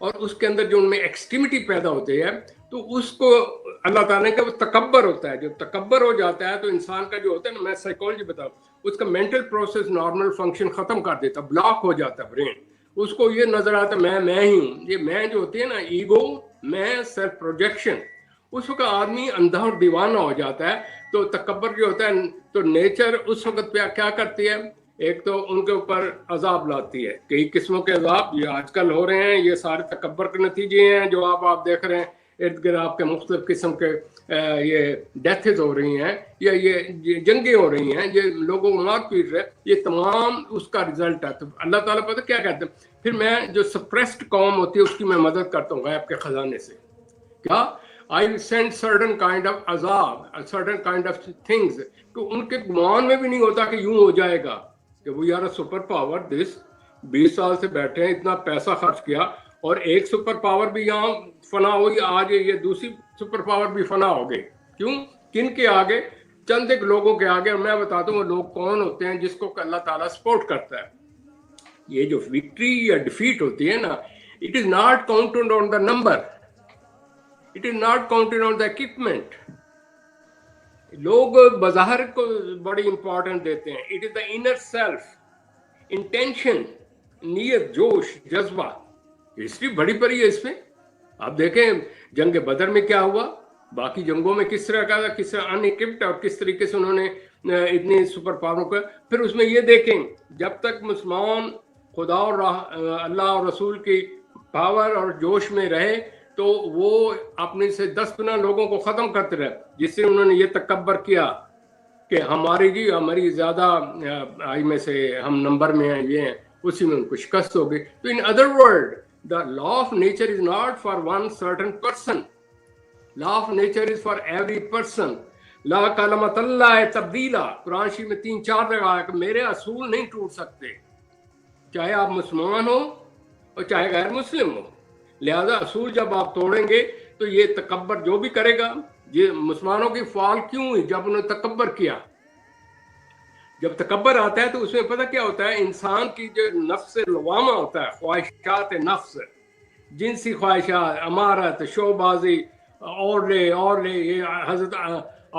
اور اس کے اندر جو ان میں ایکسٹریمٹی پیدا ہوتی ہے تو اس کو اللہ تعالیٰ کا وہ تکبر ہوتا ہے. جب تکبر ہو جاتا ہے تو انسان کا جو ہوتا ہے نا, میں سائیکالوجی بتاؤں, اس کا مینٹل پروسیس نارمل فنکشن ختم کر دیتا, بلاک ہو جاتا ہے برین. اس کو یہ نظر آتا ہے میں ہی ہوں. یہ میں جو ہوتی ہے نا, ایگو, میں, سیلف پروجیکشن, اس وقت آدمی اندھا اور دیوانہ ہو جاتا ہے. تو تکبر جو ہوتا ہے تو نیچر اس وقت پہ کیا کرتی ہے, ایک تو ان کے اوپر عذاب لاتی ہے. کئی قسموں کے عذاب یہ آج کل ہو رہے ہیں, یہ سارے تکبر کے نتیجے ہیں جو آپ دیکھ رہے ہیں ارد گرد آپ کے مختلف قسم کے یہ ڈیتھز ہو رہی ہیں یا یہ جنگیں ہو رہی ہیں, یہ لوگوں کو مار پیٹ رہے, یہ تمام اس کا رزلٹ ہے. تو اللہ تعالیٰ پتہ کیا کہتے ہیں, پھر میں جو سپریسڈ قوم ہوتی ہے اس کی میں مدد کرتا ہوں غیب کے خزانے سے. کیا I send certain kind of عذاب, certain kind of things, تو ان کے گمان میں بھی نہیں ہوتا کہ یوں ہو جائے گا کہ وہ یار سپر پاور دس 20 سال سے بیٹھے ہیں, اتنا پیسہ خرچ کیا اور ایک سپر پاور بھی یہاں فنا ہوئی, آج یہ دوسری سپر پاور بھی فنا ہو گئی. کیوں؟ کن کے آگے؟ چند ایک لوگوں کے آگے. اور میں بتاتا ہوں وہ لوگ کون ہوتے ہیں جس کو اللہ تعالیٰ سپورٹ کرتا ہے. یہ جو وکٹری یا ڈیفیٹ ہوتی ہے نا, it is not counted on the number, it is not counted on the equipment. لوگ بظاہر کو بڑی امپورٹنٹ دیتے ہیں. It is the inner self, intention, نیت, جوش, جذبہ. ہسٹری بڑی پڑی ہے اس میں. آپ دیکھیں جنگ بدر میں کیا ہوا, باقی جنگوں میں کس طرح کا تھا, کس طرح ان اکوپڈ اور کس طریقے سے انہوں نے اتنی سپر پاوروں کا. پھر اس میں یہ دیکھیں جب تک مسلمان خدا اور اللہ اور رسول کی پاور اور جوش میں رہے تو وہ اپنے سے 10 گنا لوگوں کو ختم کرتے رہے, جس سے انہوں نے یہ تکبر کیا کہ ہماری زیادہ آئی میں سے ہم نمبر میں ہیں, یہ ہیں, اسی میں ان کو شکست ہو گئی. تو in other word the law of nature is not for one certain person. Law of nature is for every person. لا کلمۃ اللہ تبدیلا, قرآن شریف میں 3-4 جگہ ہے کہ میرے اصول نہیں ٹوٹ سکتے, چاہے آپ مسلمان ہو اور چاہے غیر مسلم ہو. لہذا اصول جب آپ توڑیں گے تو یہ تکبر جو بھی کرے گا, یہ مسلمانوں کی فال کیوں ہوئی جب انہوں نے تکبر کیا. جب تکبر آتا ہے تو اس میں پتہ کیا ہوتا ہے, انسان کی جو نفس لوامہ ہوتا ہے, خواہشات نفس, جنسی خواہشات, امارت, شوبازی, اور لے یہ حضرت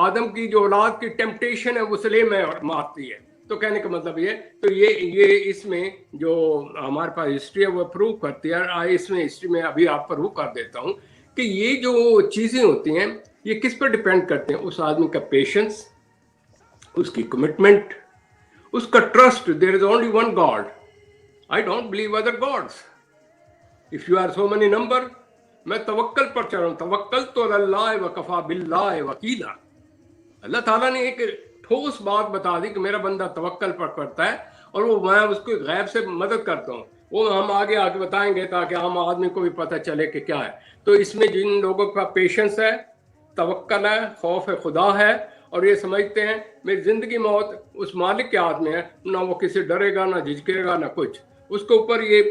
آدم کی جو اولاد کی ٹیمپٹیشن ہے وہ سلے میں مارتی ہے. تو کہنے کا مطلب یہ, تو یہ اس میں جو ہمارے پاس ہسٹری ہے وہ پروو کرتی ہے. اس میں ہسٹری میں ابھی آپ پروو کر دیتا ہوں کہ یہ جو چیزیں ہوتی ہیں یہ کس پر ڈیپینڈ کرتے ہیں, اس آدمی کا پیشنس, اس کی کمٹمنٹ, اس کا trust. There is only one God, I don't believe other gods. If you are so many number, میں توکل پر چل رہا ہوں, توکل تو اللہ وکفا باللہ وکیلا. اللہ تعالیٰ نے ایک ٹھوس بات بتا دی کہ میرا بندہ توکل پر کرتا ہے اور وہ میں اس کو غیب سے مدد کرتا ہوں. وہ ہم آگے بتائیں گے تاکہ عام آدمی کو بھی پتہ چلے کہ کیا ہے. تو اس میں جن لوگوں کا پیشنس ہے, توکل ہے, خوف خدا ہے, اور یہ سمجھتے ہیں میری زندگی موت اس مالک کے ہاتھ میں ہے, نہ وہ کسی ڈرے گا, نہ جھجکے گا, نہ کچھ. اس کے اوپر یہ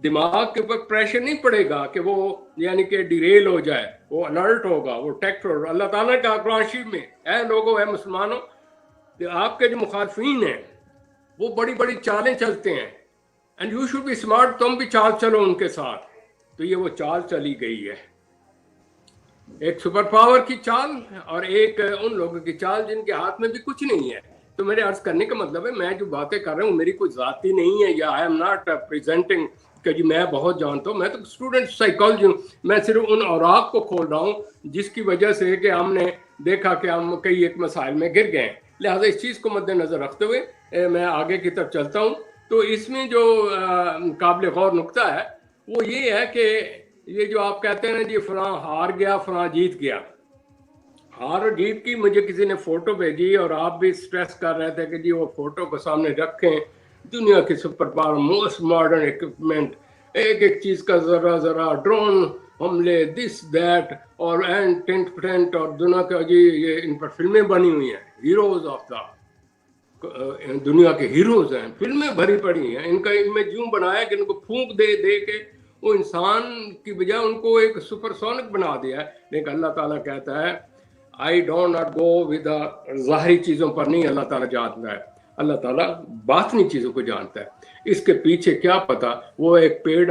دماغ کے اوپر پریشر نہیں پڑے گا کہ وہ یعنی کہ ڈیریل ہو جائے, وہ الرٹ ہوگا, وہ ٹیکٹ ہوگا. اللہ تعالیٰ کا قرآن شریف میں, اے لوگوں, اے مسلمانوں, آپ کے جو مخالفین ہیں وہ بڑی بڑی چالیں چلتے ہیں, and you should be smart, تم بھی چال چلو ان کے ساتھ. تو یہ وہ چال چلی گئی ہے, ایک سپر پاور کی چال اور ایک ان لوگوں کی چال جن کے ہاتھ میں بھی کچھ نہیں ہے. تو میرے عرض کرنے کا مطلب ہے میں جو باتیں کر رہا ہوں میری کوئی ذاتی نہیں ہے, یا آئی ایم ناٹ پریزنٹنگ کہ جی میں بہت جانتا ہوں. میں تو اسٹوڈنٹ سائیکالوجی ہوں. میں صرف ان اوراق کو کھول رہا ہوں جس کی وجہ سے کہ ہم نے دیکھا کہ ہم کئی ایک مسائل میں گر گئے ہیں. لہٰذا اس چیز کو مد نظر رکھتے ہوئے میں آگے کی طرف چلتا ہوں. تو اس میں جو قابل غور نقطہ ہے وہ یہ ہے کہ یہ جو آپ کہتے ہیں جی فلاں ہار گیا فلاں جیت گیا, ہار اور جیت کی مجھے کسی نے فوٹو بھیجی اور آپ بھی سٹریس کر رہے تھے کہ جی وہ فوٹو کو سامنے رکھیں, دنیا کی super power, most modern equipment, ایک ایک چیز کا ذرا ڈرون حملے, دس دیٹ, اور اینڈ ٹینٹ, اور دنیا کا جی یہ ان پر فلمیں بنی ہوئی ہیں, ہیروز آف دا دنیا کے ہیروز ہیں, فلمیں بھری پڑی ہیں. ان کا امیج یوں بنایا کہ ان کو پھونک دے کے وہ انسان کی بجائے ان کو ایک سپر سونک بنا دیا ہے. لیکن اللہ تعالیٰ کہتا ہے I don't not go with ظاہری چیزوں پر نہیں اللہ تعالیٰ جانتا ہے, اللہ تعالیٰ باطنی چیزوں کو جانتا ہے. اس کے پیچھے کیا پتا وہ ایک پیڈ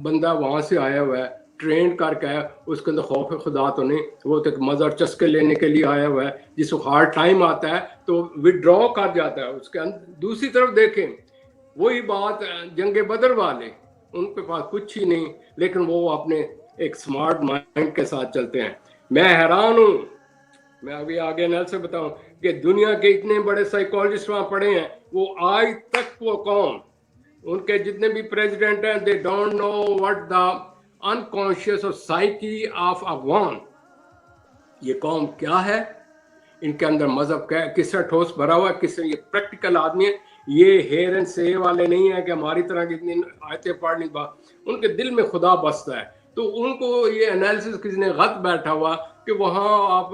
بندہ وہاں سے آیا ہوا ہے, ٹرینڈ کر کے آیا, اس کے اندر خوف خدا تو نہیں, وہ تو مزر چسکے لینے کے لیے آیا ہوا ہے, جس کو ہارڈ ٹائم آتا ہے تو وڈرا کر جاتا ہے اس کے اندر. دوسری طرف دیکھیں وہی بات جنگ بدر والے, ان کے پاس کچھ ہی نہیں, لیکن وہ اپنے ایک سمارٹ مائنڈ کے ساتھ چلتے ہیں. میں حیران ہوں, میں ابھی آگے نل سے بتاؤں کہ دنیا کے اتنے بڑے سائیکالوجسٹ وہاں پڑے ہیں, وہ آج تک وہ قوم, ان کے جتنے بھی پریزیڈنٹ ہیں, they don't know what the unconscious اور سائیکی آف افغان, یہ قوم کیا ہے, ان کے اندر مذہب کیا ہے, کس طرح ٹھوس بھرا ہوا ہے, کس طرح یہ پریکٹیکل آدمی ہے. یہ ہیر اینڈ سے والے نہیں ہیں کہ ہماری طرح کی اتنی آیتیں پڑھ نہیں, ان کے دل میں خدا بستا ہے. تو ان کو یہ انالیسس کسی نے غلط بیٹھا ہوا کہ وہاں آپ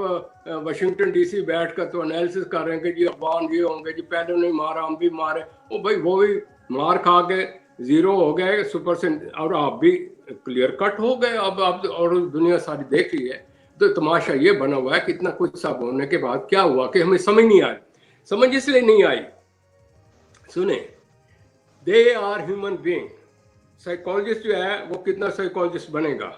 واشنگٹن ڈی سی بیٹھ کر تو انالیسس کر رہے ہیں کہ جی افغان یہ ہوں گے, جی پہلے نہیں مارا ہم بھی مارے, وہ بھائی وہ بھی مار کھا کے زیرو ہو گئے سپر سے, اور آپ بھی کلیئر کٹ ہو گئے. اب اور دنیا ساری دیکھ رہی ہے. تو تماشا یہ بنا ہوا ہے کہ اتنا کچھ سب ہونے کے بعد کیا ہوا کہ ہمیں سمجھ نہیں آئی. سمجھ اس لیے نہیں آئی, سنیں, they are human being. Psychologist جو ہے وہ کتنا سائیکالوجسٹ بنے گا؟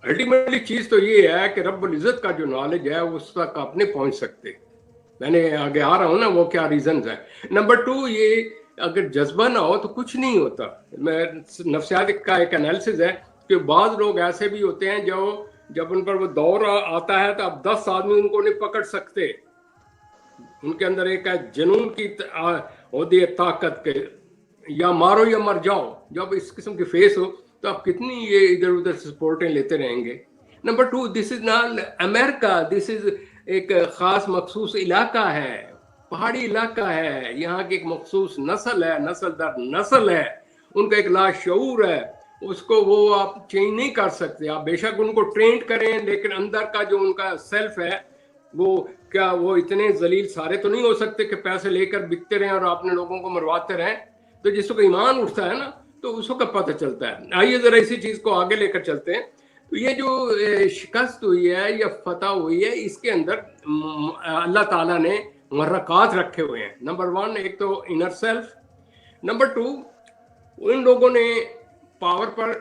الٹیمیٹلی چیز تو یہ ہے کہ رب العزت کا جو نالج ہے اس تک آپ نہیں پہنچ سکتے. میں نے آگے آ رہا ہوں نا وہ کیا ریزنز ہیں. نمبر 2, یہ اگر جذبہ نہ ہو تو کچھ نہیں ہوتا. میں نفسیات کا ایک انالیسز ہے کہ بعض لوگ ایسے بھی ہوتے ہیں جو جب ان پر وہ دور آتا ہے تو اب 10 آدمی ان کو نہیں پکڑ سکتے. ان کے اندر ایک جنون کی ہوتی ہے طاقت کے, یا مارو یا مر جاؤ. جب اس قسم کی فیس ہو تو آپ کتنی یہ ادھر ادھر سپورٹیں لیتے رہیں گے. نمبر 2, دس از ناٹ امریکہ, دس از ایک خاص مخصوص علاقہ ہے, پہاڑی علاقہ ہے, یہاں کی ایک مخصوص نسل ہے, نسل در نسل ہے, ان کا ایک لاشعور ہے, اس کو وہ آپ چینج نہیں کر سکتے. آپ بے شک ان کو ٹرینڈ کریں, لیکن اندر کا جو ان کا سیلف ہے وہ کیا وہ اتنے ذلیل سارے تو نہیں ہو سکتے کہ پیسے لے کر بکتے رہیں اور اپنے لوگوں کو مرواتے رہیں. تو جس کو ایمان اٹھتا ہے نا تو اس کو پتہ چلتا ہے. آئیے ذرا اسی چیز کو آگے لے کر چلتے ہیں. تو یہ جو شکست ہوئی ہے یا فتح ہوئی ہے, اس کے اندر اللہ تعالیٰ نے محرکات رکھے ہوئے ہیں. نمبر 1 ایک تو انر سیلف. نمبر 2 ان لوگوں نے پاور پر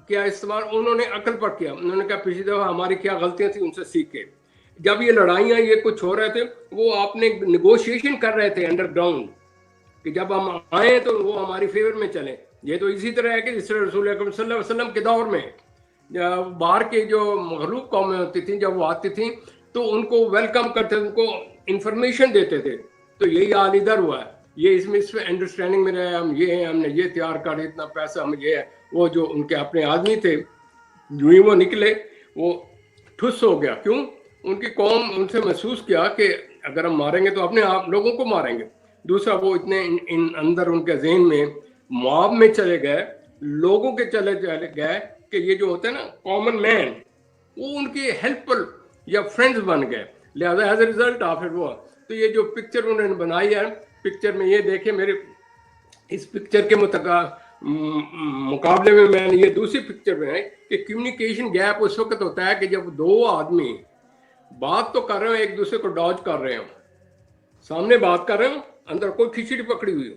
کیا استعمال, انہوں نے عقل پر کیا. انہوں نے کہا پچھلی دفعہ ہماری کیا غلطیاں تھیں ان سے سیکھے. جب یہ لڑائیاں یہ کچھ ہو رہے تھے وہ آپ نے نیگوشیشن کر رہے تھے انڈر گراؤنڈ کہ جب ہم آئیں تو وہ ہماری فیور میں چلیں. یہ تو اسی طرح ہے کہ جس طرح رسول اکرم صلی اللہ علیہ وسلم کے دور میں باہر کے جو مغلوب قومیں ہوتی تھیں جب وہ آتی تھیں تو ان کو ویلکم کرتے, ان کو انفارمیشن دیتے تھے. تو یہی حال ادھر ہوا ہے. یہ اس میں انڈرسٹینڈنگ میں رہے, ہم یہ ہیں, ہم نے یہ تیار کر, اتنا پیسہ ہم یہ ہے. وہ جو ان کے اپنے آدمی تھے جو ہی وہ نکلے وہ ٹھس ہو گیا. کیوں؟ ان کی قوم ان سے محسوس کیا کہ اگر ہم ماریں گے تو اپنے آپ لوگوں کو ماریں گے. دوسرا وہ اتنے اندر ان کے ذہن میں مواب میں چلے گئے, لوگوں کے چلے گئے کہ یہ جو ہوتا ہے نا کامن مین, وہ ان کے ہیلپفل یا فرینڈز بن گئے. لہذا ایز اے ریزلٹ آفر وہ تو یہ جو پکچر انہوں نے بنائی ہے, پکچر میں یہ دیکھیں, میرے اس پکچر کے مقابلے میں نے یہ دوسری پکچر بنائی کہ کمیونیکیشن گیپ اس وقت ہوتا ہے کہ جب 2 آدمی بات تو کر رہے ہوں, ایک دوسرے کو ڈاج کر رہے ہوں, سامنے بات کر رہے ہوں, اندر کوئی کھچڑی پکڑی ہوئی ہو.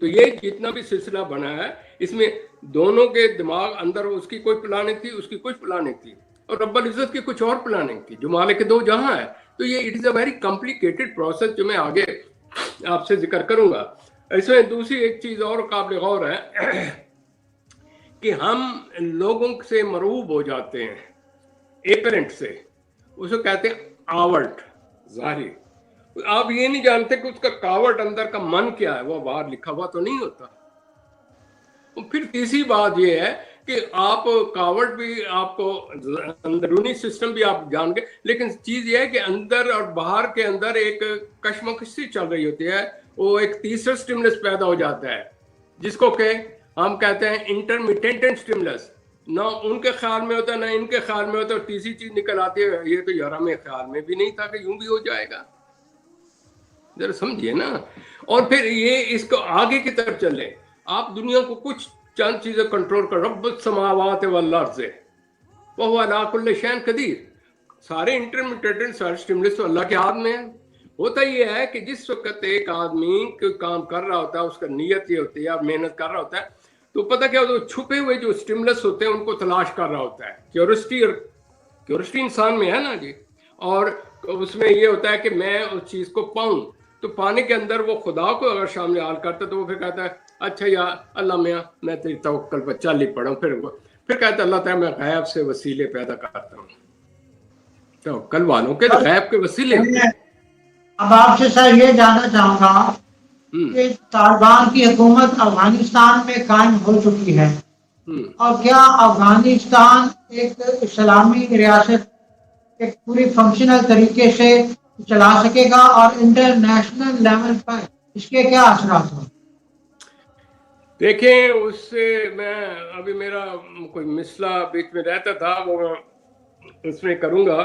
تو یہ جتنا بھی سلسلہ بنا ہے اس میں دونوں کے دماغ اندر, اس کی کوئی پلاننگ تھی, اس کی کچھ پلاننگ تھی, اور رب العزت کی کچھ اور پلاننگ تھی جو مالک 2 جہاں ہے. تو یہ it is a very complicated process جو میں آگے آپ سے ذکر کروں گا. اس میں دوسری ایک چیز اور قابل غور ہے کہ ہم لوگوں سے مرعوب ہو جاتے ہیں ایپرنٹ سے, اس کو کہتے ہیں آورٹ ظاہری. آپ یہ نہیں جانتے کہ اس کا کاوٹ اندر کا من کیا ہے, وہ باہر لکھا ہوا تو نہیں ہوتا. پھر تیسری بات یہ ہے کہ آپ کاوٹ بھی آپ کو اندرونی سسٹم بھی آپ جان گے, لیکن چیز یہ ہے کہ اندر اور باہر کے اندر ایک کشمکشی چل رہی ہوتی ہے. وہ ایک تیسرا سٹیمولس پیدا ہو جاتا ہے جس کو کہ ہم کہتے ہیں انٹرمیٹنٹ سٹیمولس. نہ ان کے خیال میں ہوتا نہ ان کے خیال میں ہوتا, اور تیسری چیز نکل آتی ہے, یہ تو یار ہمیں خیال میں بھی نہیں تھا کہ یوں بھی ہو جائے گا. ذرا سمجھیے نا. اور پھر یہ اس کو آگے کی طرف چلیں. آپ دنیا کو کچھ چند چیزیں کنٹرول کر, رب السماوات والارض وہو علی کل شیء قدیر. سارے انٹرمیٹنٹ سارے سٹیمولس تو اللہ کے ہاتھ میں ہیں. ہوتا یہ ہے کہ جس وقت ایک آدمی کوئی کام کر رہا ہوتا ہے، اس کا نیت یہ ہوتی ہے اور محنت کر رہا ہوتا ہے، تو پتہ کیا ہوتا ہے، چھپے ہوئے جو اسٹیمولس ہوتے ہیں ان کو تلاش کر رہا ہوتا ہے. کیورسٹی انسان میں ہے نا جی، اور اس میں یہ ہوتا ہے کہ میں اس چیز کو پاؤں. تو پانے کے اندر وہ خدا کو اگر شامل حال کرتا ہے تو وہ پھر کہتا ہے اچھا یا اللہ میاں میں تیری توکل پر چل ہی پڑا ہوں. پھر کہتا ہے اللہ تعالیٰ میں غیب سے وسیلے پیدا کرتا ہوں. توکل والوں کے غیب کے وسیلے ہوتے ہیں. اب آپ سے سر یہ جاننا چاہوں گا کہ طالبان کی حکومت افغانستان میں قائم ہو چکی ہے، اور کیا افغانستان ایک اسلامی ریاست ایک پوری فنکشنل طریقے سے چلا سکے گا، اور انٹرنیشنل لیول پر اس کے کیا اثرات ہوں؟ دیکھیں، اس سے میں ابھی میرا کوئی مسئلہ بیچ میں رہتا تھا، وہ اس میں کروں گا.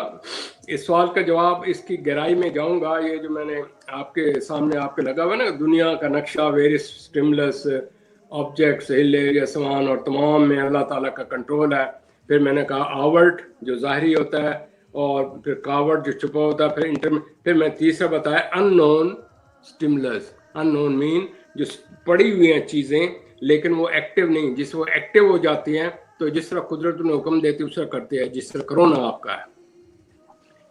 اس سوال کا جواب اس کی گہرائی میں جاؤں گا. یہ جو میں نے آپ کے سامنے آپ کے لگا ہوا نا دنیا کا نقشہ، ویریس اسٹیمولس آبجیکٹس، ہلے آسمان، اور تمام میں اللہ تعالیٰ کا کنٹرول ہے. پھر میں نے کہا آورٹ جو ظاہری ہوتا ہے، اور پھر کاورٹ جو چھپا ہوتا ہے. پھر میں تیسرا بتایا ان نون اسٹیمولس. ان نون مین جو پڑی ہوئی ہیں چیزیں لیکن وہ ایکٹیو نہیں. جس وہ ایکٹیو ہو جاتی ہیں تو جس طرح قدرت نے حکم دیتی اس طرح کرتے ہیں. جس طرح کرونا آپ کا ہے،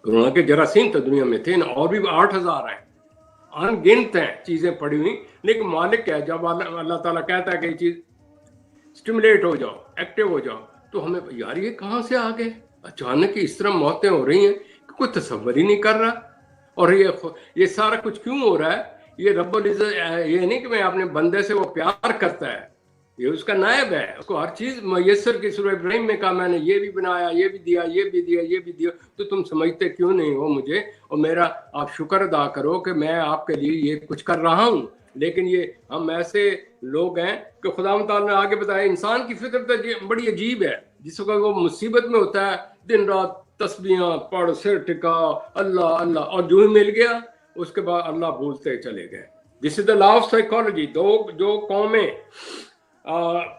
کرونا کے جراثیم تو دنیا میں تھے نا، اور بھی 8,000 ہیں، ان گنت ہیں چیزیں پڑی ہوئی. لیکن مالک کیا ہے، جب اللہ تعالیٰ کہتا ہے کہ یہ چیز اسٹیمولیٹ ہو جاؤ، ایکٹیو ہو جاؤ، تو ہمیں یار یہ کہاں سے آ گئے اچانک اس طرح موتیں ہو رہی ہیں کہ کوئی تصور ہی نہیں کر رہا. اور یہ سارا کچھ کیوں ہو رہا ہے؟ یہ رب العزت یہ نہیں کہ میں اپنے بندے سے وہ پیار کرتا ہے، یہ اس کا نائب ہے، اس کو ہر چیز میسر کی. سورہ ابراہیم میں کہا میں نے یہ بھی بنایا، یہ بھی دیا، یہ بھی دیا، یہ بھی دیا. تو تم سمجھتے کیوں نہیں ہو مجھے؟ اور میرا آپ شکر ادا کرو کہ میں آپ کے لیے یہ کچھ کر رہا ہوں. لیکن یہ ہم ایسے لوگ ہیں کہ خدا متعال نے آگے بتایا انسان کی فطرت بڑی عجیب ہے. جس وقت وہ مصیبت میں ہوتا ہے دن رات تسبیحاں پڑھ، سر ٹکا، اللہ اللہ، اور جو ہی مل گیا اس کے بعد اللہ بھولتے چلے گئے. دس از دا لا آف سائیکالوجی. جو قومیں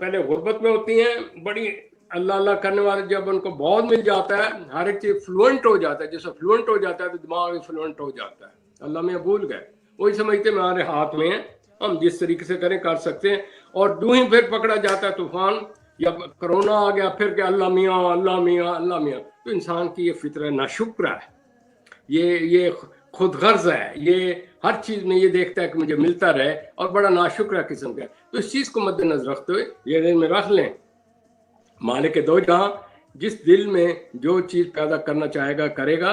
پہلے غربت میں ہوتی ہیں، بڑی اللہ اللہ کرنے والے، جب ان کو بہت مل جاتا ہے ہر ایک چیز فلوئنٹ ہو جاتا ہے. جیسے فلوئنٹ ہو جاتا ہے تو دماغ بھی فلوئنٹ ہو جاتا ہے. اللہ میں بھول گئے، وہی سمجھتے ہمارے ہاتھ میں ہیں، ہم جس طریقے سے کریں کر سکتے ہیں. اور جو ہی پھر پکڑا جاتا ہے طوفان یا کرونا آ گیا پھر کہ اللہ میاں اللہ میاں اللہ میاں. تو انسان کی یہ فطرہ ناشکرہ ہے، یہ خود غرض ہے، یہ ہر چیز میں یہ دیکھتا ہے کہ مجھے ملتا رہے، اور بڑا ناشکرہ قسم کا ہے. تو اس چیز کو مد نظر رکھتے ہوئے یہ دل میں رکھ لیں، مالک دو جہاں جس دل میں جو چیز پیدا کرنا چاہے گا کرے گا.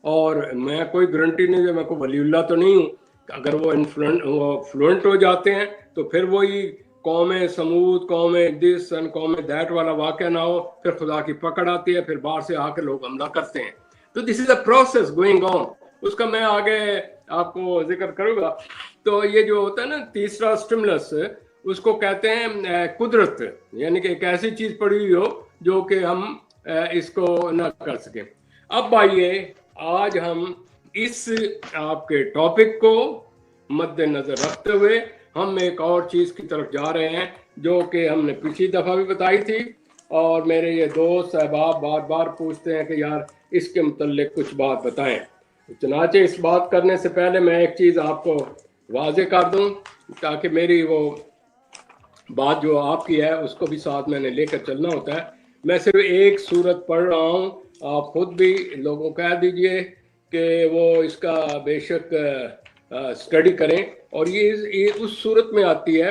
اور میں کوئی گارنٹی نہیں ہے، میں کوئی ولی اللہ تو نہیں ہوں. اگر وہ فلوئنٹ ہو جاتے ہیں تو پھر وہی قوم سمود، قوم دس اینڈ قوم دیٹ والا واقعہ نہ ہو، پھر خدا کی پکڑ آتی ہے، پھر باہر سے آ کے لوگ حملہ کرتے ہیں. تو دس از اے پروسیس گوئنگ آن. اس کا میں آگے آپ کو ذکر کروں گا. تو یہ جو ہوتا ہے نا تیسرا اسٹیمولس، اس کو کہتے ہیں قدرت، یعنی کہ ایک ایسی چیز پڑی ہوئی ہو جو کہ ہم اس کو نہ کر سکیں. اب آئیے آج ہم اس آپ کے ٹاپک کو مد نظر رکھتے ہوئے ہم ایک اور چیز کی طرف جا رہے ہیں جو کہ ہم نے پچھلی دفعہ بھی بتائی تھی. اور میرے یہ دوست احباب بار بار پوچھتے ہیں کہ یار اس کے متعلق کچھ بات بتائیں. چنانچہ اس بات کرنے سے پہلے میں ایک چیز آپ کو واضح کر دوں تاکہ میری وہ بات جو آپ کی ہے اس کو بھی ساتھ میں نے لے کر چلنا ہوتا ہے. میں صرف ایک سورت پڑھ رہا ہوں، آپ خود بھی لوگوں کو کہہ دیجئے کہ وہ اس کا بے شک اسٹڈی کریں. اور یہ اس صورت میں آتی ہے،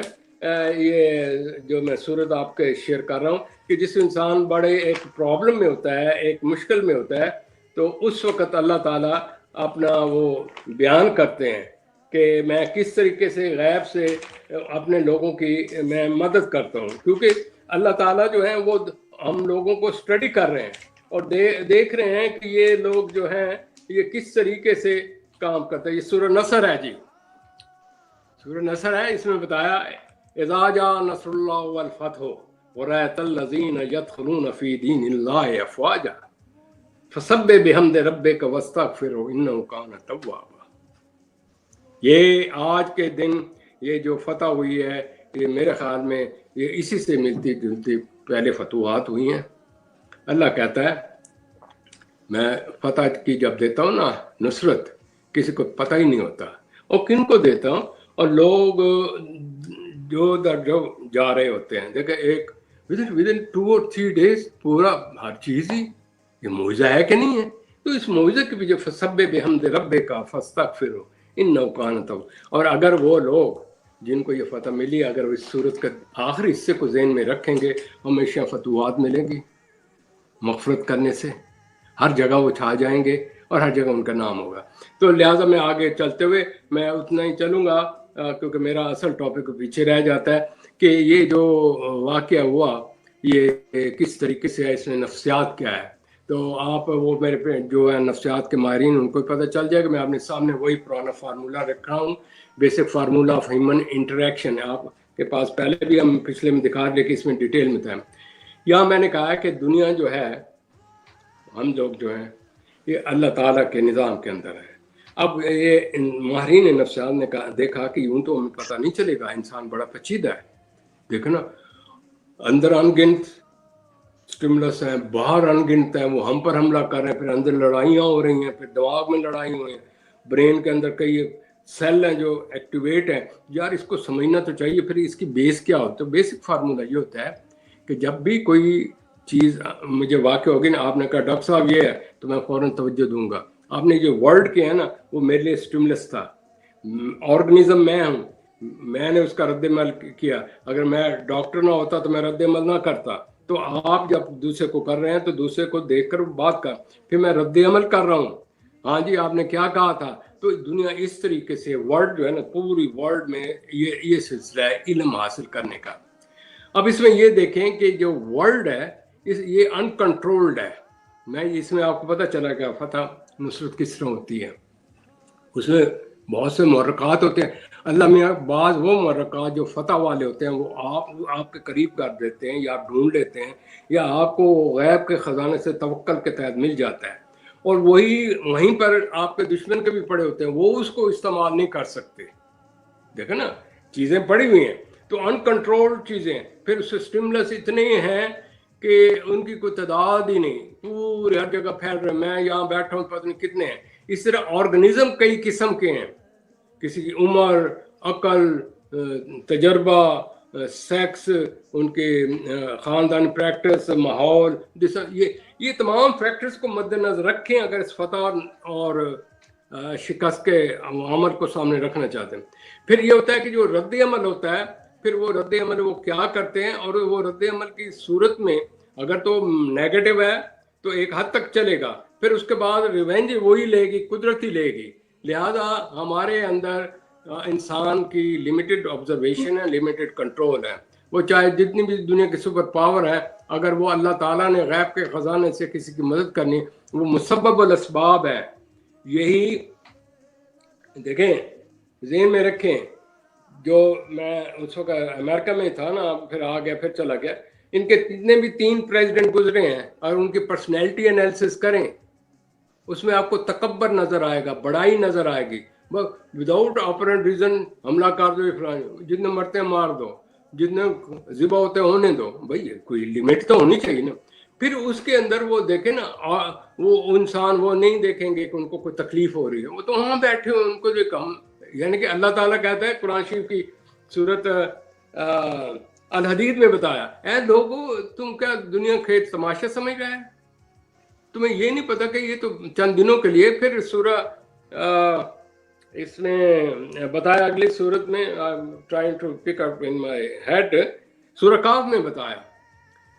یہ جو میں صورت آپ کے شیئر کر رہا ہوں، کہ جس انسان بڑے ایک پرابلم میں ہوتا ہے، ایک مشکل میں ہوتا ہے، تو اس وقت اللہ تعالیٰ اپنا وہ بیان کرتے ہیں کہ میں کس طریقے سے غیب سے اپنے لوگوں کی میں مدد کرتا ہوں. کیونکہ اللہ تعالیٰ جو ہیں وہ ہم لوگوں کو اسٹڈی کر رہے ہیں اور دیکھ رہے ہیں کہ یہ لوگ جو ہیں یہ کس طریقے سے کام کرتے ہیں. یہ سورہ نصر ہے جی، سورہ نصر ہے. اس میں بتایا اذا جاء نصر اللہ والفتح ورأیت الذین یدخلون فی دین اللہ افواجا فسبح بحمد ربک واستغفرہ انہ کان توابا. یہ آج کے دن یہ جو فتح ہوئی ہے، یہ میرے خیال میں یہ اسی سے ملتی جلتی پہلے فتوحات ہوئی ہیں. اللہ کہتا ہے میں فتح کی جب دیتا ہوں نا نصرت، کسی کو پتہ ہی نہیں ہوتا. اور کن کو دیتا ہوں؟ اور لوگ جو جا رہے ہوتے ہیں، دیکھیں ایک ودن 2 or 3 days پورا ہر چیز ہی یہ معجزہ ہے کہ نہیں ہے. تو اس معجزے کے پیچھے فسبح بحمد ربک فاستغفرہ انہ کان توابا. اور اگر وہ لوگ جن کو یہ فتح ملی اگر اس صورت کا آخری حصے کو ذہن میں رکھیں گے، ہمیشہ فتوحات ملیں گی مغفرت کرنے سے، ہر جگہ وہ چھا جائیں گے اور ہر جگہ ان کا نام ہوگا. تو لہٰذا میں آگے چلتے ہوئے میں اتنا ہی چلوں گا کیونکہ میرا اصل ٹاپک پیچھے رہ جاتا ہے کہ یہ جو واقعہ ہوا یہ کس طریقے سے ہے، اس میں نفسیات کیا ہے. تو آپ وہ میرے پہ جو ہے نفسیات کے ماہرین ان کو پتہ چل جائے گا. میں اپنے سامنے وہی پرانا فارمولہ رکھ رہا ہوں، basic formula of human interaction. آپ کے پاس پہلے بھی ہم پچھلے میں دکھا رہے کہ اس میں ڈیٹیل میں تھا. یہاں میں نے کہا ہے کہ دنیا جو ہے، ہم لوگ جو ہیں یہ اللہ تعالیٰ کے نظام کے اندر ہے. اب یہ ماہرین نفسیات نے دیکھا کہ یوں تو ہمیں پتہ نہیں چلے گا، انسان بڑا پیچیدہ ہے. دیکھو نا، اندر انگنت سٹیمولس ہیں، باہر انگنت ہیں، وہ ہم پر حملہ کر رہے ہیں، پھر اندر لڑائیاں ہو رہی ہیں، پھر دماغ میں لڑائی ہوئی ہیں، برین کے اندر کئی سیل ہیں جو ایکٹیویٹ ہیں. یار اس کو سمجھنا تو چاہیے. پھر اس کی بیس کیا ہوتا ہے؟ بیسک فارمولہ یہ ہوتا ہے کہ جب بھی کوئی چیز مجھے واقع ہوگی نا، آپ نے کہا ڈاکٹر صاحب یہ ہے تو میں فوراً توجہ دوں گا. آپ نے جو ورڈ کیا ہے نا وہ میرے لیے سٹیمولس تھا. آرگنزم میں ہوں، میں نے اس کا رد عمل کیا. اگر میں ڈاکٹر نہ ہوتا تو میں رد عمل نہ کرتا. تو آپ جب دوسرے کو کر رہے ہیں تو دوسرے کو دیکھ کر بات کر، پھر میں رد عمل کر رہا ہوں. ہاں جی آپ نے کیا کہا تھا. تو دنیا اس طریقے سے ورڈ جو ہے نا، پوری ورڈ میں یہ سلسلہ ہے علم حاصل کرنے کا. اب اس میں یہ دیکھیں کہ جو ورلڈ ہے یہ انکنٹرولڈ ہے. میں اس میں آپ کو پتہ چلا کہ فتح نصرت کس طرح ہوتی ہے. اس میں بہت سے محرکات ہوتے ہیں. اللہ میاں بعض وہ محرکات جو فتح والے ہوتے ہیں وہ آپ کے قریب کر دیتے ہیں یا ڈھونڈ لیتے ہیں یا آپ کو غیب کے خزانے سے توکل کے تحت مل جاتا ہے. اور وہیں پر آپ کے دشمن کے بھی پڑے ہوتے ہیں، وہ اس کو استعمال نہیں کر سکتے. دیکھیں نا چیزیں پڑی ہوئی ہیں تو انکنٹرول چیزیں. پھر سٹیمولس اتنے ہیں کہ ان کی کوئی تعداد ہی نہیں، پورے ہر جگہ پھیل رہے. میں یہاں بیٹھا ہوں پتہ نہیں کتنے ہیں. اس طرح آرگنزم کئی قسم کے ہیں، کسی کی عمر، عقل، تجربہ، سیکس، ان کے خاندانی پریکٹس، ماحول، یہ تمام فیکٹرز کو مد نظر رکھیں اگر اس فتح اور شکست کے عمل کو سامنے رکھنا چاہتے ہیں. پھر یہ ہوتا ہے کہ جو رد عمل ہوتا ہے، پھر وہ رد عمل وہ کیا کرتے ہیں، اور وہ رد عمل کی صورت میں اگر تو نیگیٹو ہے تو ایک حد تک چلے گا، پھر اس کے بعد ریونج وہی لے گی، قدرت ہی لے گی. لہذا ہمارے اندر انسان کی لمیٹڈ آبزرویشن ہے، لمیٹڈ کنٹرول ہے. وہ چاہے جتنی بھی دنیا کی سپر پاور ہے، اگر وہ اللہ تعالیٰ نے غیب کے خزانے سے کسی کی مدد کرنی، وہ مسبب الاسباب ہے. یہی دیکھیں ذہن میں رکھیں. جو میں اس وقت امریکہ میں تھا نا، پھر آ گیا، پھر چلا گیا. ان کے جتنے بھی 3 پریزیڈنٹ گزرے ہیں اور ان کی پرسنالٹی انالیسس کریں، اس میں آپ کو تکبر نظر آئے گا، بڑائی نظر آئے گی. وداؤٹ آپرنٹ ریزن حملہ کر دو، جتنے مرتے ہیں مار دو، جتنے ذبح ہوتے ہیں ہونے دو. بھائی کوئی لمٹ تو ہونی چاہیے نا. پھر اس کے اندر وہ دیکھیں نا، وہ انسان وہ نہیں دیکھیں گے کہ ان کو کوئی تکلیف ہو رہی ہے، وہ تو وہاں بیٹھے ہوئے ان کو جو کم. یعنی کہ اللہ تعالیٰ کہتا ہے قرآن شریف کی سورت الحدید میں بتایا، اے لوگو تم کیا دنیا کھیت تماشا سمجھ رہے ہیں؟ تمہیں یہ نہیں پتا کہ یہ تو چند دنوں کے لیے. پھر سورہ اس میں بتایا اگلی صورت میں، trying to pick up in my head، سورہ کاف میں بتایا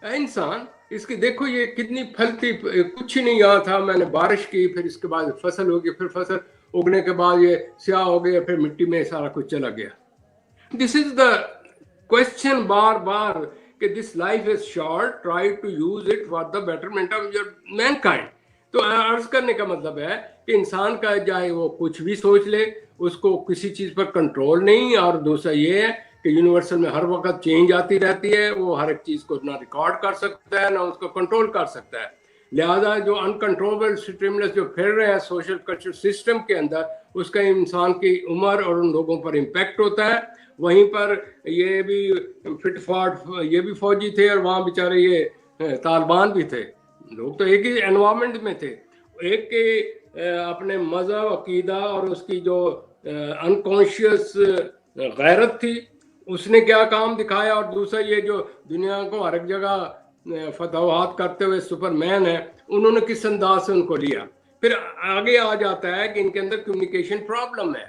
اے انسان اس کی دیکھو یہ کتنی پھلتی، کچھ ہی نہیں یہاں تھا، میں نے بارش کی، پھر اس کے بعد فصل ہوگی، پھر فصل اگنے کے بعد یہ سیاہ ہو گیا، پھر مٹی میں سارا کچھ چلا گیا. دس از دا کوشچن بار بار کہ this life is short, try to use it for the betterment of your mankind. تو عرض کرنے کا مطلب ہے کہ انسان کا چاہے وہ کچھ بھی سوچ لے، اس کو کسی چیز پر کنٹرول نہیں. اور دوسرا یہ ہے کہ یونیورسل میں ہر وقت چینج آتی رہتی ہے، وہ ہر ایک چیز کو نہ ریکارڈ کر سکتا ہے نہ اس کو کنٹرول کر سکتا ہے. لہذا جو انکنٹرولبل سٹیمولس جو پھر رہے ہیں سوشل کلچر سسٹم کے اندر، اس کا انسان کی عمر اور ان لوگوں پر امپیکٹ ہوتا ہے. وہیں پر یہ بھی فٹ فاٹ، یہ بھی فوجی تھے اور وہاں بیچارے یہ طالبان بھی تھے. لوگ تو ایک ہی انوائرمنٹ میں تھے. ایک کے اپنے مذہب عقیدہ اور اس کی جو انکانشیس غیرت تھی اس نے کیا کام دکھایا، اور دوسرا یہ جو دنیا کو ہر ایک جگہ فتوحات کرتے ہوئے سپر مین ہے انہوں نے کس انداز سے ان کو لیا. پھر آگے آ جاتا ہے کہ ان کے اندر کمیونیکیشن پرابلم ہے.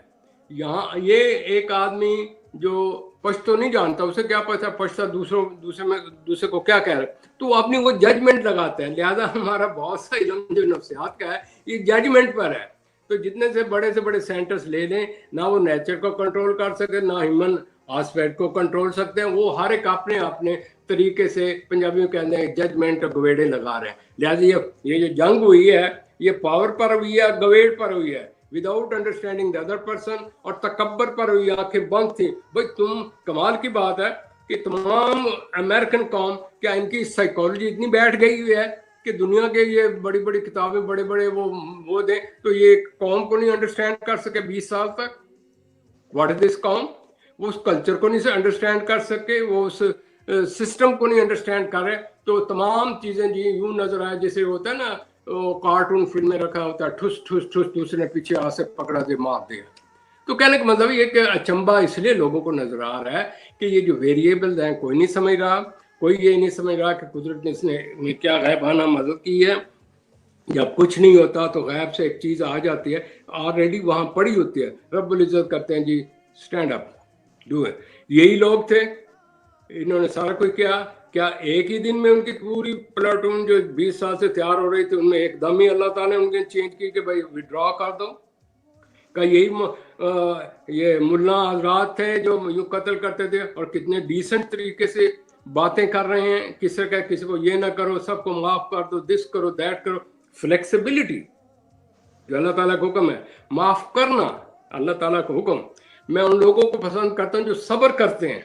یہاں یہ ایک آدمی جو پشتو نہیں جانتا اسے کیا پتا پشتہ دوسرے کو کیا کہہ رہا ہے، تو اپنی وہ ججمنٹ لگاتے ہیں. لہذا ہمارا بہت سا علم جو نفسیات کا ہے یہ ججمنٹ پر ہے. تو جتنے سے بڑے سینٹرز لے لیں، نہ وہ نیچر کو کنٹرول کر سکے نہ ہیومن آسپیکٹ کو کنٹرول سکتے ہیں. وہ ہر ایک اپنے طریقے سے پنجابیوں کے اندر ججمنٹ گویڑے لگا رہے ہیں. لہٰذا یہ جو جنگ ہوئی ہے یہ پاور پر ہوئی ہے، گویڑ پر ہوئی ہے، without understanding the other person, اور تکبر پر ہوئی. آنکھیں بند تھیں. بھائی تم کمال کی بات ہے کہ تمام امریکن قوم کیا ان کی سائیکالوجی اتنی بیٹھ گئی ہوئی ہے کہ دنیا کے یہ بڑی کتابیں بڑے وہ دیں تو یہ قوم کو نہیں انڈرسٹینڈ کر سکے 20 سال تک. واٹ از دس قوم؟ وہ اس کلچر کو نہیں انڈرسٹینڈ کر سکے، وہ اس سسٹم کو نہیں انڈرسٹینڈ کر رہے. تو تمام چیزیں جی یوں نظر آئے جیسے ہوتا ہے نا وہ کارٹون فلم میں رکھا ہوتا ہے، ٹھس ٹھس ٹھس دوسرے نے پیچھے آ سے پکڑا دے مار دیا. تو کہنے کا مطلب یہ کہ اچنبا اس لیے لوگوں کو نظر آ رہا ہے کہ یہ جو ویریبلز ہیں کوئی نہیں سمجھ رہا. کوئی یہ نہیں سمجھ رہا کہ قدرت نے اس نے کیا غیبانہ مدد کی ہے. جب کچھ نہیں ہوتا تو غیب سے ایک چیز آ جاتی ہے، آلریڈی وہاں پڑی ہوتی ہے. رب العزت کرتے ہیں جی سٹینڈ اپ ڈو ہے. یہی لوگ تھے، انہوں نے سارا کچھ کیا ایک ہی دن میں ان کی پوری پلاٹون جو 20 سال سے تیار ہو رہی تھی ان میں ایک دم ہی اللہ تعالیٰ نے ان کے چینج کی کہ بھائی وڈرا کر دو. کہ یہی یہ ملا حضرات تھے جو یوں قتل کرتے تھے اور کتنے ڈیسنٹ طریقے سے باتیں کر رہے ہیں. کسی کو یہ نہ کرو، سب کو معاف کر دو، دس کرو دیٹ کرو. فلیکسیبلٹی جو اللہ تعالیٰ کا حکم ہے، معاف کرنا اللہ تعالیٰ کا حکم. میں ان لوگوں کو پسند کرتا ہوں جو صبر کرتے ہیں،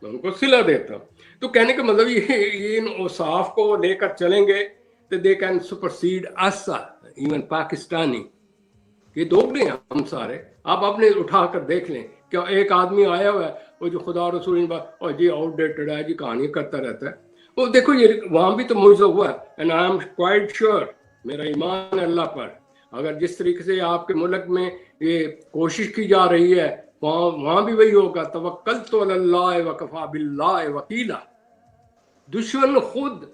میں ان کو صلہ دیتا ہوں. تو کہنے کا مطلب یہ ان اوصاف کو لے کر چلیں گے تو they can supersede us even Pakistani. یہ دوگلے ہیں ہم سارے. آپ اپنے اٹھا کر دیکھ لیں کہ ایک آدمی آیا ہوا ہے وہ جو خدا رسول اور جی آؤٹ ڈیٹڈ ہے جی کہانی کرتا رہتا ہے. وہ دیکھو یہ وہاں بھی تو معجزہ ہوا ہے. And I am quite sure, میرا ایمان ہے اللہ پر، اگر جس طریقے سے آپ کے ملک میں یہ کوشش کی جا رہی ہے وہاں بھی وہی ہوگا. توکلت علی اللہ وکفی باللہ وکیلا. دشمن خود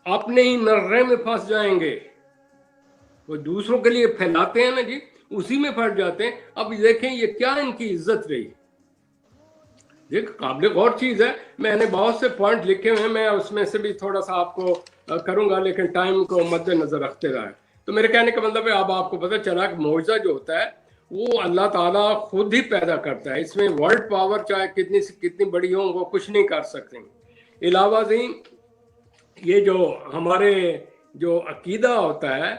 اپنے ہی نرے میں پھنس جائیں گے. وہ دوسروں کے لیے پھیلاتے ہیں نا جی، اسی میں پھنس جاتے ہیں. اب دیکھیں یہ کیا ان کی عزت رہی. دیکھ قابل غور چیز ہے. میں نے بہت سے پوائنٹ لکھے ہوئے ہیں، میں اس میں سے بھی تھوڑا سا آپ کو کروں گا لیکن ٹائم کو مد نظر رکھتے رہے. تو میرے کہنے کا مطلب ہے اب آپ کو پتہ چلا کہ معجزہ جو ہوتا ہے وہ اللہ تعالیٰ خود ہی پیدا کرتا ہے. اس میں ورلڈ پاور چاہے کتنی سے کتنی بڑی ہوں وہ کچھ نہیں کر سکتے. علاوہ ازیں یہ جو ہمارے جو عقیدہ ہوتا ہے،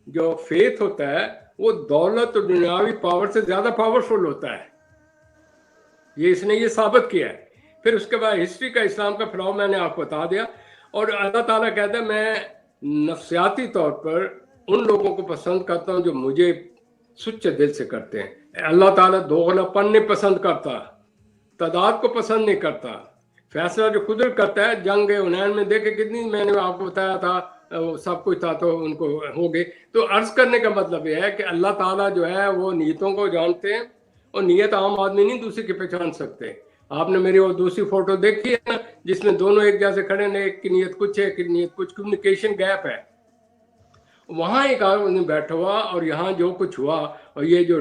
جو فیتھ ہوتا ہے، وہ دولت اور دنیاوی پاور سے زیادہ پاورفل ہوتا ہے. یہ اس نے یہ ثابت کیا ہے. پھر اس کے بعد ہسٹری کا اسلام کا پھیلاؤ میں نے آپ کو بتا دیا. اور اللہ تعالیٰ کہتا ہے میں نفسیاتی طور پر ان لوگوں کو پسند کرتا ہوں جو مجھے سچے دل سے کرتے ہیں. اللہ تعالیٰ دوغلا پن نہیں پسند کرتا، تعداد کو پسند نہیں کرتا. فیصلہ جو قدرت کرتا ہے، جنگ حنین میں دیکھے کتنی میں نے آپ کو بتایا تھا سب کچھ تھا تو ان کو ہو گئے. تو عرض کرنے کا مطلب یہ ہے کہ اللہ تعالیٰ جو ہے وہ نیتوں کو جانتے ہیں، اور نیت عام آدمی نہیں دوسری کی پہچان سکتے. آپ نے میری وہ دوسری فوٹو دیکھی ہے نا جس میں دونوں ایک جیسے کھڑے ہیں، ایک کی نیت کچھ ہے ایک کی نیت کچھ. کمیونیکیشن گیپ ہے. وہاں ایک آدمی بیٹھا ہوا اور یہاں جو کچھ ہوا اور یہ جو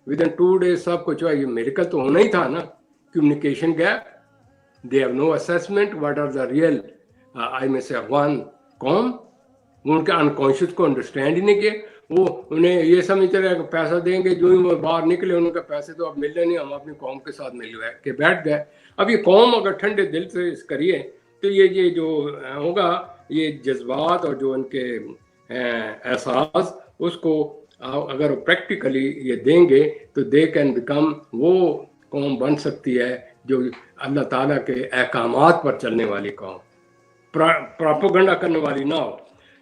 ودن 2 days سب کچھ ہوا، یہ میریکل تو ہونا ہی تھا نا. Communication gap. They have no assessment what are the real I may say one قوم. ان کے انکانشیس کو انڈرسٹینڈ ہی نہیں کیا. وہ انہیں یہ سمجھتے رہے کہ پیسہ دیں گے، جو ہی وہ باہر نکلے ان کا پیسے تو اب ملے نہیں، ہم اپنی قوم کے ساتھ مل کے بیٹھ گئے. اب یہ قوم اگر ٹھنڈے دل سے اس کریے تو یہ جو ہوگا یہ جذبات اور جو ان کے احساس اس کو اگر پریکٹیکلی یہ دیں گے تو دے کین بیکم، وہ قوم بن سکتی ہے جو اللہ تعالیٰ کے احکامات پر چلنے والی قوم، پراپوگنڈا کرنے والی نہ ہو.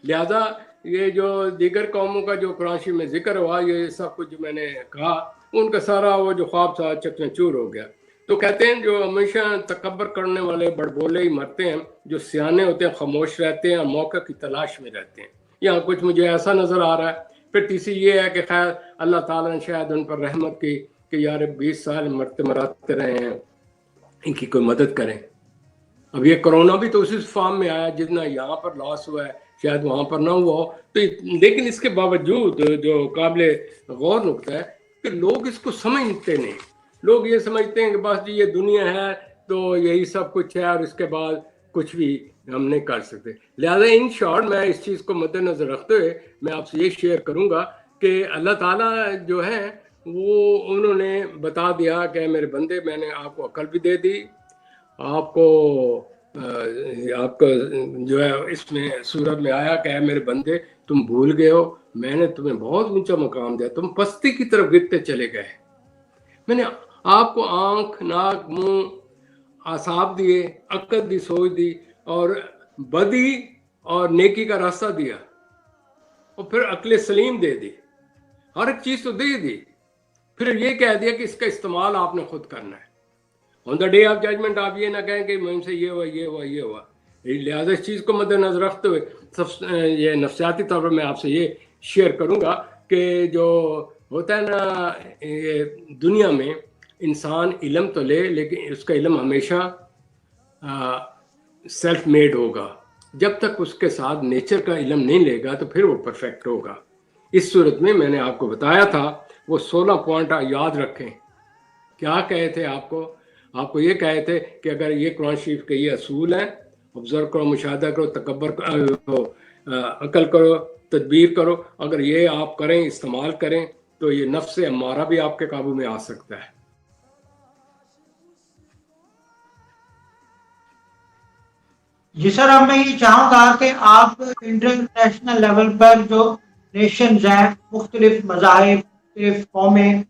لہذا یہ جو دیگر قوموں کا جو قرآن میں ذکر ہوا، یہ سب کچھ جو میں نے کہا ان کا سارا وہ جو خواب تھا چکنا چور ہو گیا. تو کہتے ہیں جو ہمیشہ تکبر کرنے والے بڑبولے ہی مرتے ہیں، جو سیانے ہوتے ہیں خاموش رہتے ہیں اور موقع کی تلاش میں رہتے ہیں. یہاں کچھ مجھے ایسا نظر آ رہا ہے پھر تیسری یہ ہے کہ خیر اللہ تعالیٰ نے شاید ان پر رحمت کی کہ یار 20 سال مرتے مراتے رہے ہیں، ان کی کوئی مدد کریں. اب یہ کرونا بھی تو اسی فارم میں آیا، جتنا یہاں پر لاس ہوا ہے شاید وہاں پر نہ ہوا ہو. تو لیکن اس کے باوجود جو قابل غور نقطہ ہے کہ لوگ اس کو سمجھتے نہیں. لوگ یہ سمجھتے ہیں کہ بس جی یہ دنیا ہے تو یہی سب کچھ ہے اور اس کے بعد کچھ بھی ہم نہیں کر سکتے. لہذا ان شارٹ میں اس چیز کو مد نظر رکھتے ہوئے میں آپ سے یہ شیئر کروں گا کہ اللہ تعالیٰ جو ہے وہ انہوں نے بتا دیا کہ میرے بندے میں نے آپ کو عقل بھی دے دی، آپ کو آپ کا جو ہے اس میں سورت میں آیا کہ اے میرے بندے تم بھول گئے ہو، میں نے تمہیں بہت اونچا مقام دیا، تم پستی کی طرف گرتے چلے گئے. میں نے آپ کو آنکھ، ناک، منہ، اعصاب دیے، عقل دی، سوچ دی، اور بدی اور نیکی کا راستہ دیا، اور پھر عقل سلیم دے دی، ہر ایک چیز تو دے دی. پھر یہ کہہ دیا کہ اس کا استعمال آپ نے خود کرنا ہے. آن دا ڈے آف ججمنٹ آپ یہ نہ کہیں کہ مجھ سے یہ ہوا یہ ہوا یہ ہوا. لہٰذا اس چیز کو مد نظر رکھتے ہوئے یہ نفسیاتی طور پر میں آپ سے یہ شیئر کروں گا کہ جو ہوتا ہے نا یہ دنیا میں انسان علم تو لے لیکن اس کا علم ہمیشہ سیلف میڈ ہوگا. جب تک اس کے ساتھ نیچر کا علم نہیں لے گا تو پھر وہ پرفیکٹ ہوگا. اس صورت میں میں نے آپ کو بتایا تھا وہ 16 پوائنٹ یاد رکھیں. کیا کہے تھے آپ کو یہ کہے تھے کہ اگر یہ قرآن شریف کے یہ اصول ہیں، آبزرو کرو، مشاہدہ کرو، تکبر کرو، عقل کرو، تدبیر کرو، اگر یہ آپ کریں، استعمال کریں تو یہ نفس امارہ بھی آپ کے قابو میں آ سکتا ہے. جی سر، اب میں یہ چاہوں گا کہ آپ انٹرنیشنل لیول پر جو نیشنز ہیں، مختلف مذاہب، مختلف قومیں،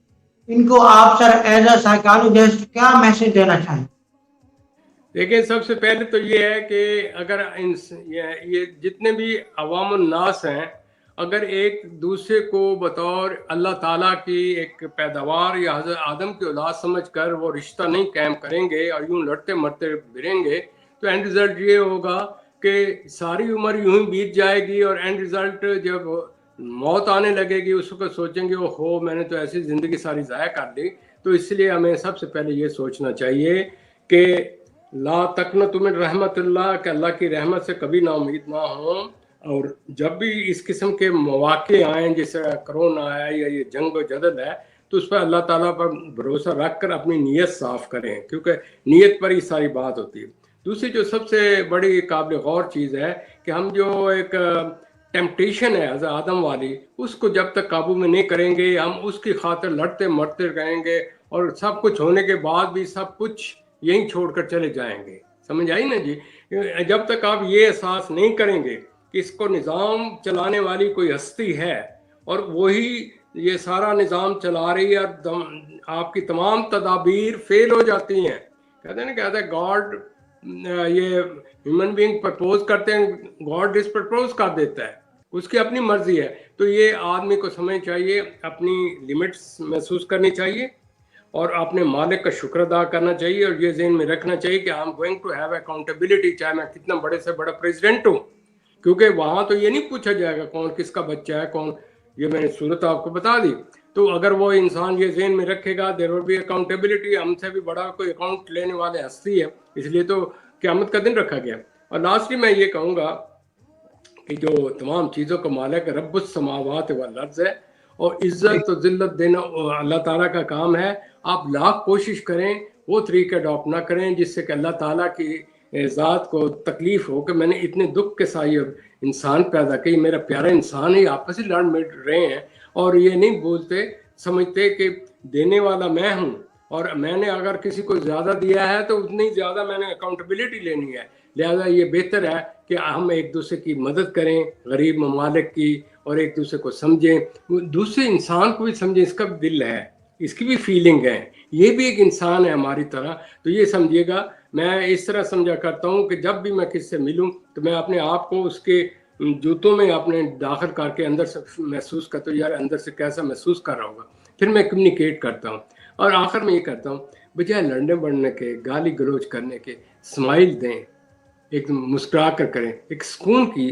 ان کو آپ سر ایز اے سائیکالوجسٹ کیا میسج دینا چاہیں؟ دیکھیں سب سے پہلے تو یہ ہے کہ اگر یہ جتنے بھی عوام الناس ہیں اگر ایک دوسرے کو بطور اللہ تعالیٰ کی ایک پیداوار یا حضرت آدم کی اولاد سمجھ کر وہ رشتہ نہیں قائم کریں گے اور یوں لڑتے مرتے گریں گے تو اینڈ رزلٹ یہ ہوگا کہ ساری عمر یوں ہی بیت جائے گی، اور اینڈ رزلٹ جب موت آنے لگے گی اس کو سوچیں گے او میں نے تو ایسی زندگی ساری ضائع کر دی. تو اس لیے ہمیں سب سے پہلے یہ سوچنا چاہیے کہ لا تقنطوا من رحمت اللہ، کہ اللہ کی رحمت سے کبھی نا امید نہ ہوں. اور جب بھی اس قسم کے مواقع آئیں جیسے کرونا ہے یا یہ جنگ و جدل ہے تو اس پر اللہ تعالیٰ پر بھروسہ رکھ کر اپنی نیت صاف کریں، کیونکہ نیت پر ہی ساری بات ہوتی ہے. دوسری جو سب سے بڑی قابل غور چیز ہے کہ ہم جو ایک ٹیمپٹیشن ہے حضرت آدم والی، اس کو جب تک قابو میں نہیں کریں گے ہم اس کی خاطر لڑتے مرتے رہیں گے اور سب کچھ ہونے کے بعد بھی سب کچھ یہیں چھوڑ کر چلے جائیں گے. سمجھ آئی نا جی؟ جب تک آپ یہ احساس نہیں کریں گے کہ اس کو نظام چلانے والی کوئی ہستی ہے اور وہی یہ سارا نظام چلا رہی ہے اور آپ کی تمام تدابیر فیل ہو جاتی ہیں. کہتے ہیں گاڈ یہ ہیومن بینگ پرپوز کرتے ہیں، گاڈ ڈس پرپوز کر دیتا ہے، اس کی اپنی مرضی ہے. تو یہ آدمی کو سمجھ چاہیے، اپنی لمٹس محسوس کرنی چاہیے اور اپنے مالک کا شکر ادا کرنا چاہیے، اور یہ ذہن میں رکھنا چاہیے کہ I am going to have accountability, چاہے میں کتنا بڑے سے بڑا پریزیڈنٹ ہوں، کیونکہ وہاں تو یہ نہیں پوچھا جائے گا کون کس کا بچہ ہے کون. یہ میں نے صورت آپ کو بتا دی. تو اگر وہ انسان یہ ذہن میں رکھے گا دیر ول بی اکاؤنٹیبلٹی، ہم سے بھی بڑا کوئی اکاؤنٹ لینے والے ہستی ہے، اس لیے تو قیامت کا دن رکھا گیا. اور لاسٹلی میں یہ کہوں گا کہ جو تمام چیزوں کا مالک رب السماوات والارض ہے اور عزت و ذلت دینا اللہ تعالیٰ کا کام ہے. آپ لاکھ کوشش کریں وہ طریقے اڈاپٹ نہ کریں جس سے کہ اللہ تعالیٰ کی ذات کو تکلیف ہو کہ میں نے اتنے دکھ کے سائے انسان پیدا کی، میرا پیارا انسان ہی آپس ہی لڑ مٹ رہے ہیں اور یہ نہیں بولتے سمجھتے کہ دینے والا میں ہوں اور میں نے اگر کسی کو زیادہ دیا ہے تو اتنی زیادہ میں نے اکاؤنٹیبلٹی لینی ہے. لہذا یہ بہتر ہے کہ ہم ایک دوسرے کی مدد کریں، غریب ممالک کی، اور ایک دوسرے کو سمجھیں، دوسرے انسان کو بھی سمجھیں، اس کا بھی دل ہے، اس کی بھی فیلنگ ہے، یہ بھی ایک انسان ہے ہماری طرح. تو یہ سمجھیے گا میں اس طرح سمجھا کرتا ہوں کہ جب بھی میں کس سے ملوں تو میں اپنے آپ کو اس کے جوتوں میں اپنے داخل کر کے اندر سے محسوس کرتا ہوں، یار اندر سے کیسا محسوس کر رہا ہوگا، پھر میں کمیونیکیٹ کرتا ہوں. اور آخر میں یہ کرتا ہوں بجائے لڑنے بڑھنے کے، گالی گلوچ کرنے کے، اسمائل دیں، ایک مسکرا کر کریں، ایک سکون کی